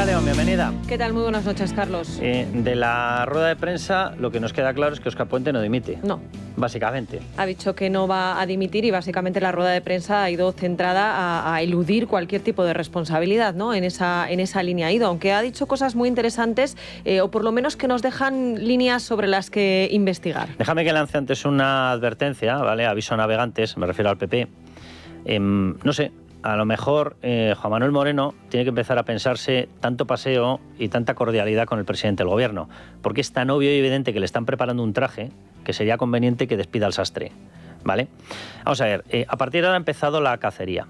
Andrea León, bienvenida. ¿Qué tal? Muy buenas noches, Carlos. De la rueda de prensa, lo que nos queda claro es que Óscar Puente no dimite. No. Básicamente. Ha dicho que no va a dimitir y básicamente la rueda de prensa ha ido centrada a eludir cualquier tipo de responsabilidad, ¿no? En esa línea ha ido, aunque ha dicho cosas muy interesantes o por lo menos que nos dejan líneas sobre las que investigar. Déjame que lance antes una advertencia, ¿vale? Aviso a navegantes, me refiero al PP. No sé, a lo mejor Juan Manuel Moreno tiene que empezar a pensarse tanto paseo y tanta cordialidad con el presidente del gobierno, porque es tan obvio y evidente que le están preparando un traje que sería conveniente que despida al sastre, ¿vale? Vamos a ver, a partir de ahora ha empezado la cacería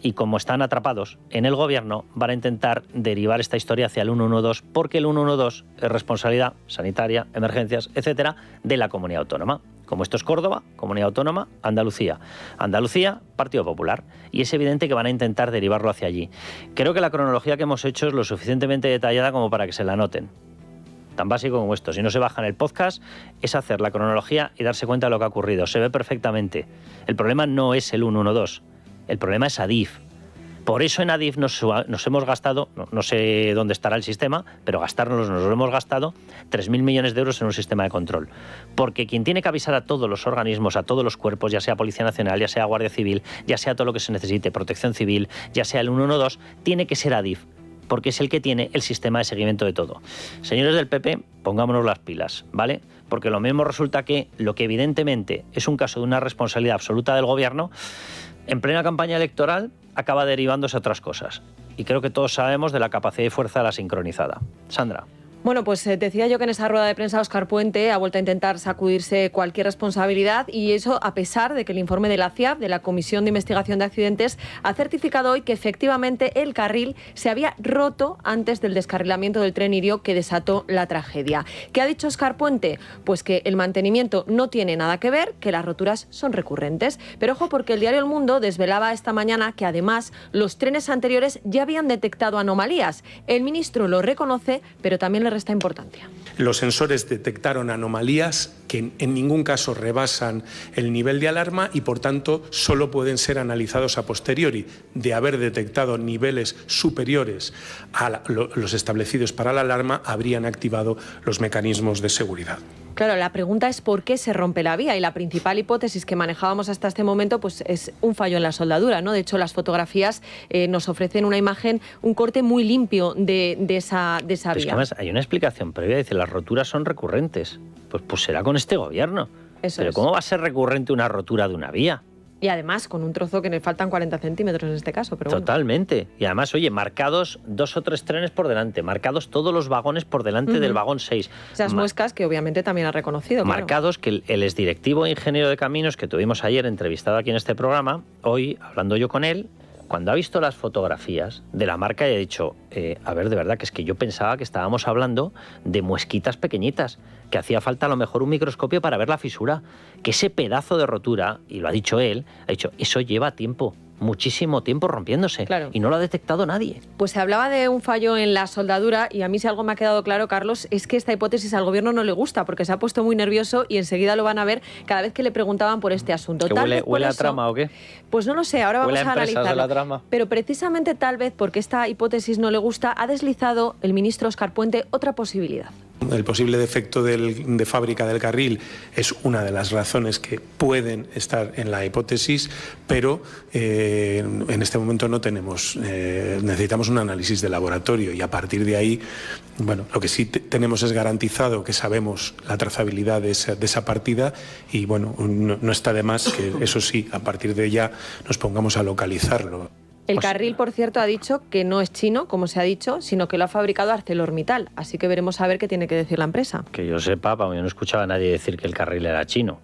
y como están atrapados en el gobierno van a intentar derivar esta historia hacia el 112 porque el 112 es responsabilidad sanitaria, emergencias, etcétera, de la comunidad autónoma. Como esto es Córdoba, Comunidad Autónoma, Andalucía. Andalucía, Partido Popular. Y es evidente que van a intentar derivarlo hacia allí. Creo que la cronología que hemos hecho es lo suficientemente detallada como para que se la noten. Tan básico como esto. Si no se baja en el podcast, es hacer la cronología y darse cuenta de lo que ha ocurrido. Se ve perfectamente. El problema no es el 112. El problema es Adif. Por eso en Adif nos hemos gastado, no sé dónde estará el sistema, pero gastárnoslos nos lo hemos gastado, 3.000 millones de euros en un sistema de control. Porque quien tiene que avisar a todos los organismos, a todos los cuerpos, ya sea Policía Nacional, ya sea Guardia Civil, ya sea todo lo que se necesite, Protección Civil, ya sea el 112, tiene que ser Adif, porque es el que tiene el sistema de seguimiento de todo. Señores del PP, pongámonos las pilas, ¿vale? Porque lo mismo resulta que lo que evidentemente es un caso de una responsabilidad absoluta del gobierno, en plena campaña electoral acaba derivándose a otras cosas. Y creo que todos sabemos de la capacidad y fuerza de la sincronizada. Sandra. Bueno, pues decía yo que en esa rueda de prensa Óscar Puente ha vuelto a intentar sacudirse cualquier responsabilidad y eso a pesar de que el informe de la CIAB, de la Comisión de Investigación de Accidentes, ha certificado hoy que efectivamente el carril se había roto antes del descarrilamiento del tren Irio que desató la tragedia. ¿Qué ha dicho Óscar Puente? Pues que el mantenimiento no tiene nada que ver, que las roturas son recurrentes. Pero ojo, porque el diario El Mundo desvelaba esta mañana que además los trenes anteriores ya habían detectado anomalías. El ministro lo reconoce, pero también le resta importancia. Los sensores detectaron anomalías que en ningún caso rebasan el nivel de alarma y, por tanto, solo pueden ser analizados a posteriori. De haber detectado niveles superiores a los establecidos para la alarma, habrían activado los mecanismos de seguridad. Claro, la pregunta es por qué se rompe la vía y la principal hipótesis que manejábamos hasta este momento pues es un fallo en la soldadura, ¿no? De hecho, las fotografías nos ofrecen una imagen, un corte muy limpio de esa vía. Es que además hay una explicación previa, dice, las roturas son recurrentes. Pues será con este gobierno. Pero ¿cómo va a ser recurrente una rotura de una vía? Y además con un trozo que le faltan 40 centímetros en este caso. Pero totalmente. Bueno. Y además, oye, marcados 2 o 3 trenes por delante, marcados todos los vagones por delante del vagón 6. Esas muescas que obviamente también ha reconocido. Marcados, claro. Que el exdirectivo ingeniero de caminos que tuvimos ayer entrevistado aquí en este programa, hoy, hablando yo con él, cuando ha visto las fotografías de la marca y ha dicho, a ver, de verdad, que es que yo pensaba que estábamos hablando de muesquitas pequeñitas, que hacía falta a lo mejor un microscopio para ver la fisura, que ese pedazo de rotura, y lo ha dicho él, ha dicho, eso lleva tiempo, muchísimo tiempo rompiéndose, claro. Y no lo ha detectado nadie. Pues se hablaba de un fallo en la soldadura y a mí si algo me ha quedado claro, Carlos, es que esta hipótesis al gobierno no le gusta porque se ha puesto muy nervioso y enseguida lo van a ver cada vez que le preguntaban por este asunto. ¿Que huele a trama o qué? Pues no lo sé, ahora vamos a analizarlo. De la trama. Pero precisamente tal vez porque esta hipótesis no le gusta, ha deslizado el ministro Óscar Puente otra posibilidad. El posible defecto de fábrica del carril es una de las razones que pueden estar en la hipótesis, pero en este momento no tenemos, necesitamos un análisis de laboratorio y a partir de ahí, bueno, lo que sí tenemos es garantizado que sabemos la trazabilidad de esa partida y bueno, no está de más que eso sí, a partir de ya nos pongamos a localizarlo. El carril, por cierto, ha dicho que no es chino, como se ha dicho, sino que lo ha fabricado ArcelorMittal. Así que veremos a ver qué tiene que decir la empresa. Que yo sepa, yo no escuchaba a nadie decir que el carril era chino.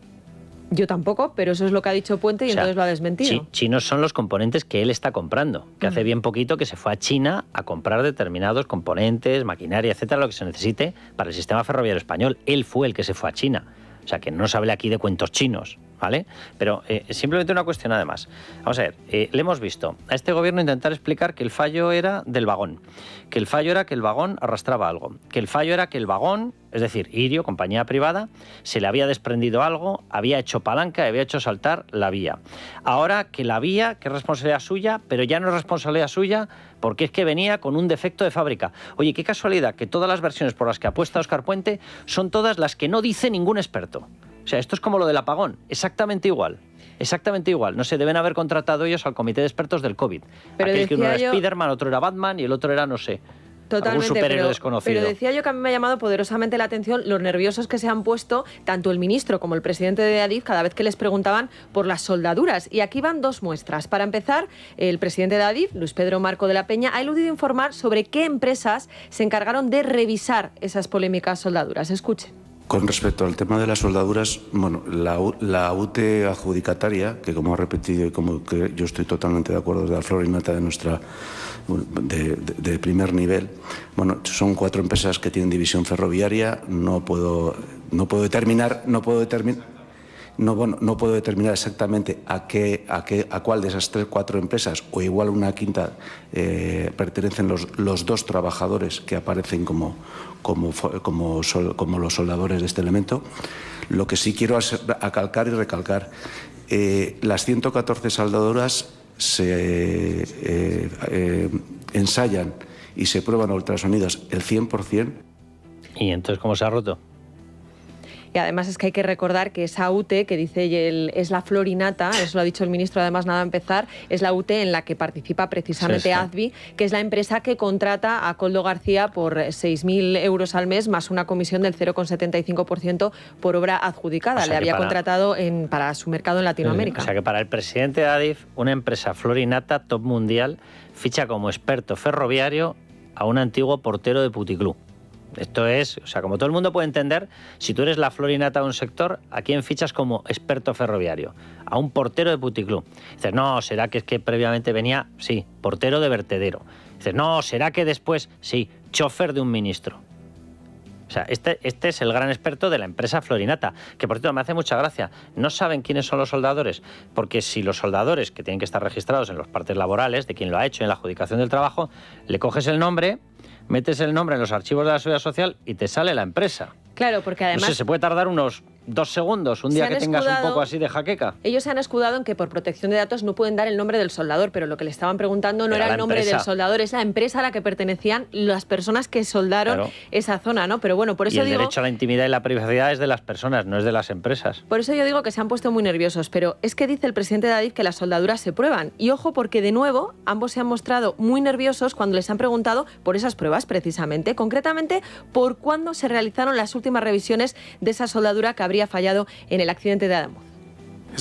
Yo tampoco, pero eso es lo que ha dicho Puente y entonces lo ha desmentido. Chinos son los componentes que él está comprando, que hace bien poquito que se fue a China a comprar determinados componentes, maquinaria, etcétera, lo que se necesite para el sistema ferroviario español. Él fue el que se fue a China. O sea, que no nos hable aquí de cuentos chinos, ¿vale? Pero simplemente una cuestión además. Vamos a ver, le hemos visto a este gobierno intentar explicar que el fallo era del vagón, que el fallo era que el vagón arrastraba algo, que el fallo era que el vagón, es decir, Irio, compañía privada, se le había desprendido algo, había hecho palanca y había hecho saltar la vía. Ahora que la vía, que es responsabilidad suya, pero ya no es responsabilidad suya porque es que venía con un defecto de fábrica. Oye, qué casualidad que todas las versiones por las que apuesta Óscar Puente son todas las que no dice ningún experto. O sea, esto es como lo del apagón, exactamente igual. Exactamente igual. No sé, deben haber contratado ellos al comité de expertos del COVID. Pero aquel que uno era yo... Spiderman, otro era Batman y el otro era, no sé, totalmente, algún superhéroe desconocido. Pero decía yo que a mí me ha llamado poderosamente la atención los nerviosos que se han puesto tanto el ministro como el presidente de Adif cada vez que les preguntaban por las soldaduras. Y aquí van dos muestras. Para empezar, el presidente de Adif, Luis Pedro Marco de la Peña, ha eludido informar sobre qué empresas se encargaron de revisar esas polémicas soldaduras. Escuchen. Con respecto al tema de las soldaduras, bueno, la UTE adjudicataria, que como ha repetido y como que yo estoy totalmente de acuerdo, es la florinata de nuestra de primer nivel, bueno, son 4 empresas que tienen división ferroviaria, no puedo determinar exactamente a cuál de esas 4 empresas, o igual una quinta, pertenecen los 2 trabajadores que aparecen como los soldadores de este elemento. Lo que sí quiero acalcar y recalcar, las 114 soldaduras se ensayan y se prueban a ultrasonidos el 100%. ¿Y entonces cómo se ha roto? Y además es que hay que recordar que esa UTE, que dice él, es la florinata, eso lo ha dicho el ministro además nada a empezar, es la UTE en la que participa precisamente ADVI, que es la empresa que contrata a Koldo García por 6.000 euros al mes más una comisión del 0,75% por obra adjudicada. Le había contratado para su mercado en Latinoamérica. O sea que para el presidente de Adif, una empresa florinata top mundial ficha como experto ferroviario a un antiguo portero de puticlub. Esto es, o sea, como todo el mundo puede entender, si tú eres la florinata de un sector, ¿a quién fichas como experto ferroviario? A un portero de puticlub. Dices, no, ¿será que es que previamente venía? Sí, portero de vertedero. Dices, no, ¿será que después? Sí, chofer de un ministro. O sea, este es el gran experto de la empresa florinata, que por cierto me hace mucha gracia. No saben quiénes son los soldadores, porque si los soldadores, que tienen que estar registrados en los partes laborales de quien lo ha hecho en la adjudicación del trabajo, le coges el nombre, metes el nombre en los archivos de la Seguridad Social y te sale la empresa. Claro, porque además... No sé, se puede tardar unos 2 segundos, un día que tengas un poco así de jaqueca. Ellos se han escudado en que por protección de datos no pueden dar el nombre del soldador, pero lo que le estaban preguntando no era el nombre del soldador, es la empresa a la que pertenecían las personas que soldaron esa zona, ¿no? Pero bueno, por eso digo... Y el derecho a la intimidad y la privacidad es de las personas, no es de las empresas. Por eso yo digo que se han puesto muy nerviosos, pero es que dice el presidente de Adif que las soldaduras se prueban. Y ojo, porque de nuevo, ambos se han mostrado muy nerviosos cuando les han preguntado por esas pruebas, precisamente. Concretamente, por cuándo se realizaron las últimas revisiones de esa soldadura que habría fallado en el accidente de Adamuz.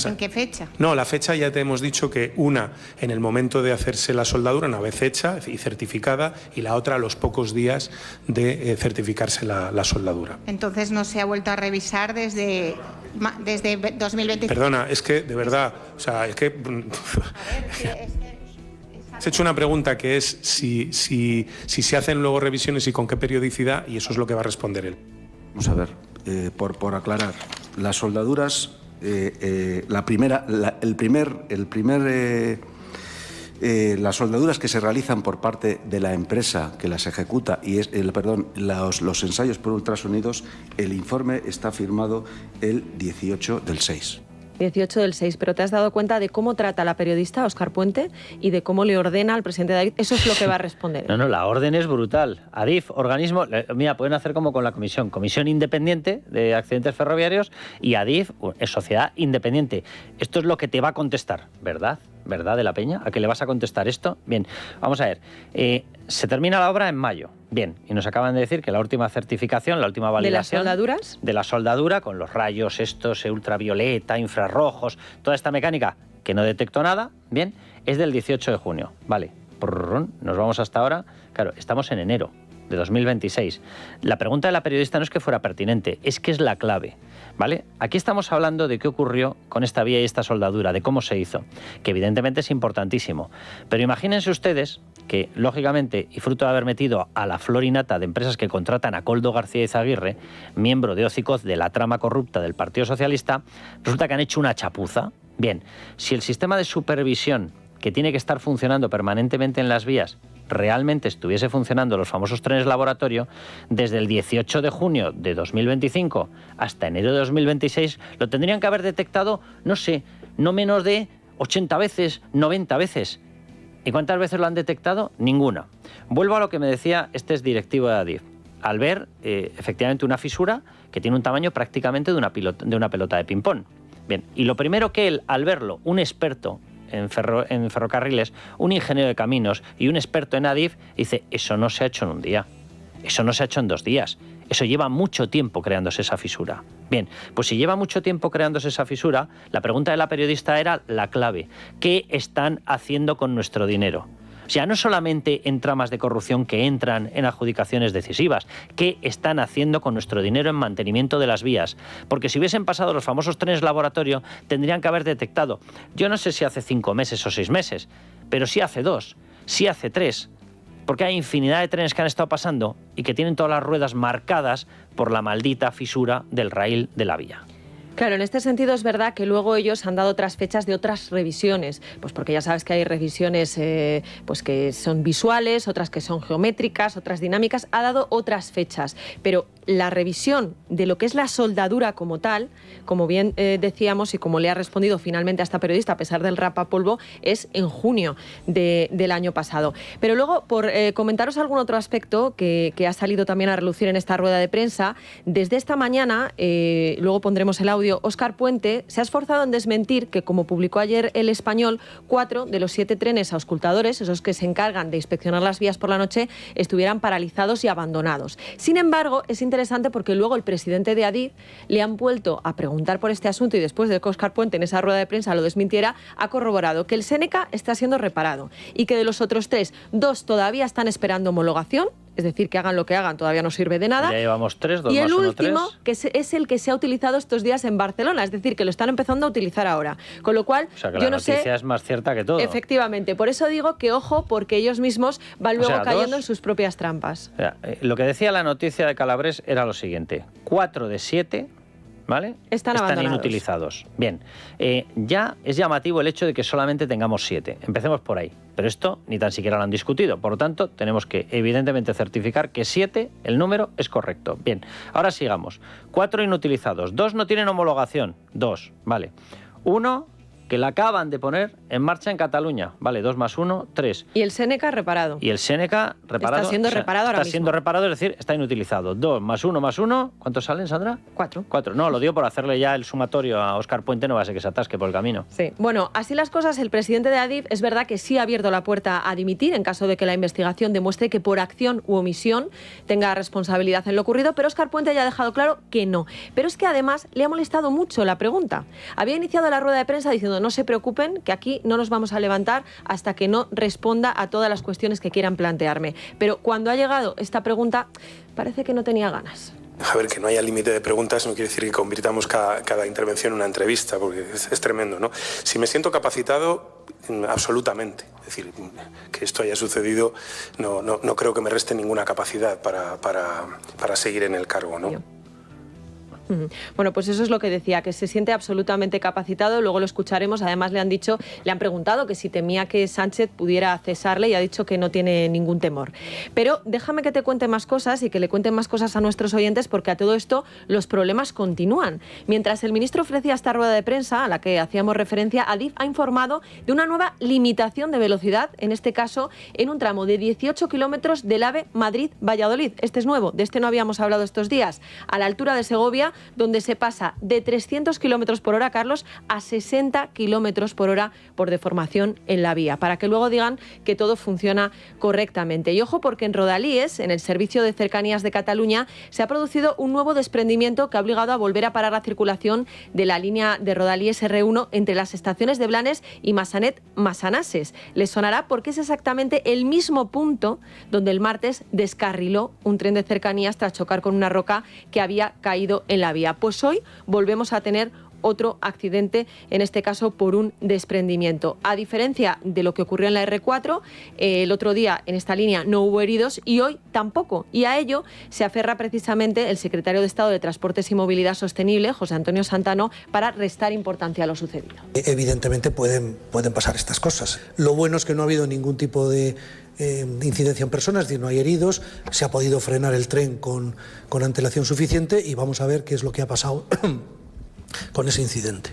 ¿En qué fecha? No, la fecha ya te hemos dicho que una en el momento de hacerse la soldadura, una vez hecha y certificada, y la otra a los pocos días de certificarse la soldadura. Entonces no se ha vuelto a revisar desde 2020. Perdona, es que de verdad, o sea, es que... Has hecho una pregunta que es si se hacen luego revisiones y con qué periodicidad, y eso es lo que va a responder él. Vamos a ver, por aclarar, las soldaduras, las soldaduras que se realizan por parte de la empresa que las ejecuta y los ensayos por ultrasonidos, el informe está firmado el 18 del 6. 18 del 6, pero ¿te has dado cuenta de cómo trata a la periodista Óscar Puente y de cómo le ordena al presidente de Adif? Eso es lo que va a responder. No, la orden es brutal. Adif, organismo, mira, pueden hacer como con la comisión independiente de accidentes ferroviarios, y Adif es sociedad independiente. Esto es lo que te va a contestar, ¿verdad? ¿Verdad, de la Peña? ¿A qué le vas a contestar esto? Bien, vamos a ver. Se termina la obra en mayo. Bien, y nos acaban de decir que la última certificación, la última validación... ¿De las soldaduras? De la soldadura, con los rayos estos, ultravioleta, infrarrojos, toda esta mecánica que no detectó nada, bien, es del 18 de junio. Vale, nos vamos hasta ahora. Claro, estamos en enero. de 2026. La pregunta de la periodista no es que fuera pertinente, es que es la clave, ¿vale? Aquí estamos hablando de qué ocurrió con esta vía y esta soldadura, de cómo se hizo, que evidentemente es importantísimo. Pero imagínense ustedes que, lógicamente, y fruto de haber metido a la flor y nata de empresas que contratan a Koldo García Izaguirre, miembro de Hocicoz de la trama corrupta del Partido Socialista, resulta que han hecho una chapuza. Bien, si el sistema de supervisión que tiene que estar funcionando permanentemente en las vías realmente estuviese funcionando, los famosos trenes laboratorio, desde el 18 de junio de 2025 hasta enero de 2026, lo tendrían que haber detectado, no sé, no menos de 80 veces, 90 veces. ¿Y cuántas veces lo han detectado? Ninguna. Vuelvo a lo que me decía este exdirectivo de Adif. Al ver, efectivamente, una fisura que tiene un tamaño prácticamente de una pelota de ping-pong. Bien, y lo primero que él, al verlo, un experto en ferrocarriles, un ingeniero de caminos y un experto en Adif, dice, eso no se ha hecho en un día, eso no se ha hecho en 2 días, eso lleva mucho tiempo creándose esa fisura. Bien, pues si lleva mucho tiempo creándose esa fisura, la pregunta de la periodista era la clave. ¿Qué están haciendo con nuestro dinero? O sea, no solamente en tramas de corrupción que entran en adjudicaciones decisivas, ¿qué están haciendo con nuestro dinero en mantenimiento de las vías? Porque si hubiesen pasado los famosos trenes laboratorio, tendrían que haber detectado, yo no sé si hace 5 meses o 6 meses, pero sí hace 2, sí hace 3, porque hay infinidad de trenes que han estado pasando y que tienen todas las ruedas marcadas por la maldita fisura del raíl de la vía. Claro, en este sentido es verdad que luego ellos han dado otras fechas de otras revisiones, pues porque ya sabes que hay revisiones pues que son visuales, otras que son geométricas, otras dinámicas, ha dado otras fechas, pero la revisión de lo que es la soldadura como tal, como bien decíamos y como le ha respondido finalmente a esta periodista a pesar del rapapolvo, es en junio del año pasado. Pero luego, por comentaros algún otro aspecto que ha salido también a relucir en esta rueda de prensa, desde esta mañana, luego pondremos el audio, Óscar Puente se ha esforzado en desmentir que, como publicó ayer El Español, 4 de los 7 trenes auscultadores, esos que se encargan de inspeccionar las vías por la noche, estuvieran paralizados y abandonados. Sin embargo, es interesante porque luego el presidente de Adif le han vuelto a preguntar por este asunto y después de que Óscar Puente en esa rueda de prensa lo desmintiera, ha corroborado que el Séneca está siendo reparado y que de los otros 3, 2 todavía están esperando homologación. Es decir, que hagan lo que hagan, todavía no sirve de nada. Ya llevamos 3, 2 y más el 1, último, 3. que es el que se ha utilizado estos días en Barcelona, es decir, que lo están empezando a utilizar ahora. Con lo cual, O sea, que yo la no sé... noticia es más cierta que todo. Efectivamente, por eso digo que ojo, porque ellos mismos van luego cayendo 2, en sus propias trampas. O sea, lo que decía la noticia de Calabres era lo siguiente. 4 de 7... ¿vale? Están abandonados. Inutilizados. Bien, ya es llamativo el hecho de que solamente tengamos 7. Empecemos por ahí. Pero esto ni tan siquiera lo han discutido. Por lo tanto, tenemos que evidentemente certificar que 7, el número, es correcto. Bien, ahora sigamos. 4 inutilizados. 2 no tienen homologación. 2, vale. 1... que la acaban de poner en marcha en Cataluña. Vale, 2 más 1, 3. Y el Séneca reparado. Y el Séneca reparado. Está siendo reparado ahora mismo. Está siendo reparado, es decir, está inutilizado. 2 más 1 más 1. ¿Cuántos salen, Sandra? 4. 4. No, lo digo por hacerle ya el sumatorio a Óscar Puente, no va a ser que se atasque por el camino. Sí. Bueno, así las cosas, el presidente de Adif es verdad que sí ha abierto la puerta a dimitir en caso de que la investigación demuestre que por acción u omisión tenga responsabilidad en lo ocurrido, pero Óscar Puente ya ha dejado claro que no. Pero es que además le ha molestado mucho la pregunta. Había iniciado la rueda de prensa diciendo no se preocupen, que aquí no nos vamos a levantar hasta que no responda a todas las cuestiones que quieran plantearme. Pero cuando ha llegado esta pregunta, parece que no tenía ganas. A ver, que no haya límite de preguntas no quiere decir que convirtamos cada intervención en una entrevista, porque es tremendo, ¿no? Si me siento capacitado, absolutamente. Es decir, que esto haya sucedido no creo que me reste ninguna capacidad para seguir en el cargo, ¿no? Bueno, pues eso es lo que decía, que se siente absolutamente capacitado, luego lo escucharemos, además le han preguntado que si temía que Sánchez pudiera cesarle y ha dicho que no tiene ningún temor. Pero déjame que te cuente más cosas y que le cuenten más cosas a nuestros oyentes, porque a todo esto los problemas continúan. Mientras el ministro ofrecía esta rueda de prensa a la que hacíamos referencia, Adif ha informado de una nueva limitación de velocidad, en este caso en un tramo de 18 kilómetros del AVE Madrid-Valladolid. Este es nuevo, de este no habíamos hablado estos días. A la altura de Segovia, donde se pasa de 300 kilómetros por hora, Carlos, a 60 kilómetros por hora por deformación en la vía, para que luego digan que todo funciona correctamente. Y ojo, porque en Rodalies, en el Servicio de Cercanías de Cataluña, se ha producido un nuevo desprendimiento que ha obligado a volver a parar la circulación de la línea de Rodalies R1 entre las estaciones de Blanes y Massanet-Massanasses. Les sonará porque es exactamente el mismo punto donde el martes descarriló un tren de cercanías tras chocar con una roca que había caído en la vía. Pues hoy volvemos a tener otro accidente, en este caso por un desprendimiento. A diferencia de lo que ocurrió en la R4, el otro día en esta línea no hubo heridos y hoy tampoco. Y a ello se aferra precisamente el secretario de Estado de Transportes y Movilidad Sostenible, José Antonio Santano, para restar importancia a lo sucedido. Evidentemente pueden pasar estas cosas. Lo bueno es que no ha habido ningún tipo de incidencia en personas, es decir, no hay heridos, se ha podido frenar el tren con antelación suficiente y vamos a ver qué es lo que ha pasado con ese incidente.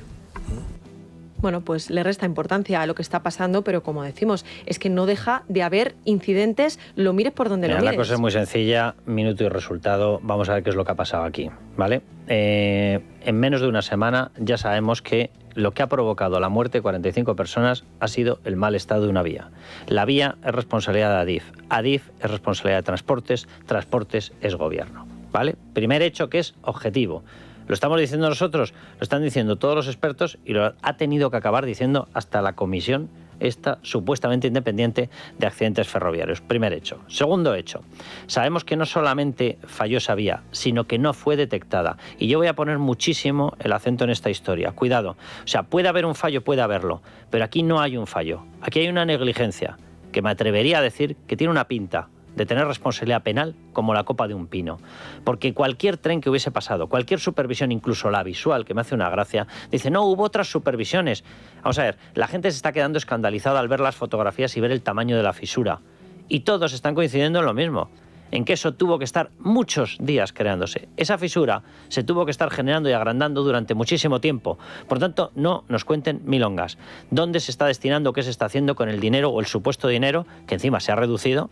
Bueno, pues le resta importancia a lo que está pasando, pero como decimos, es que no deja de haber incidentes, lo mires por donde lo mires. La cosa es muy sencilla, minuto y resultado, vamos a ver qué es lo que ha pasado aquí, ¿vale? En menos de una semana ya sabemos que lo que ha provocado la muerte de 45 personas ha sido el mal estado de una vía. La vía es responsabilidad de Adif, Adif es responsabilidad de Transportes, Transportes es gobierno, ¿vale? Primer hecho que es objetivo. Lo estamos diciendo nosotros, lo están diciendo todos los expertos y lo ha tenido que acabar diciendo hasta la comisión esta supuestamente independiente de accidentes ferroviarios. Primer hecho. Segundo hecho. Sabemos que no solamente falló esa vía, sino que no fue detectada. Y yo voy a poner muchísimo el acento en esta historia. Cuidado. O sea, puede haber un fallo, puede haberlo, pero aquí no hay un fallo. Aquí hay una negligencia que me atrevería a decir que tiene una pinta de tener responsabilidad penal como la copa de un pino. Porque cualquier tren que hubiese pasado, cualquier supervisión, incluso la visual, que me hace una gracia, dice, no, hubo otras supervisiones. Vamos a ver, la gente se está quedando escandalizada al ver las fotografías y ver el tamaño de la fisura. Y todos están coincidiendo en lo mismo, en que eso tuvo que estar muchos días creándose. Esa fisura se tuvo que estar generando y agrandando durante muchísimo tiempo. Por tanto, no nos cuenten milongas. ¿Dónde se está destinando, qué se está haciendo con el dinero o el supuesto dinero, que encima se ha reducido,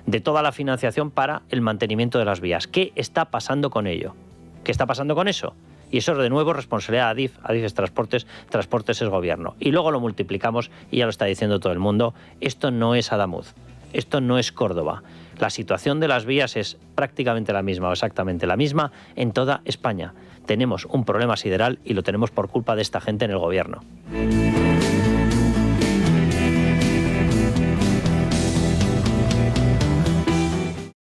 de toda la financiación para el mantenimiento de las vías? ¿Qué está pasando con ello? ¿Qué está pasando con eso? Y eso de nuevo responsabilidad de Adif, Adif es Transportes, Transportes es gobierno. Y luego lo multiplicamos y ya lo está diciendo todo el mundo, esto no es Adamuz, esto no es Córdoba. La situación de las vías es prácticamente la misma o exactamente la misma en toda España. Tenemos un problema sideral y lo tenemos por culpa de esta gente en el gobierno.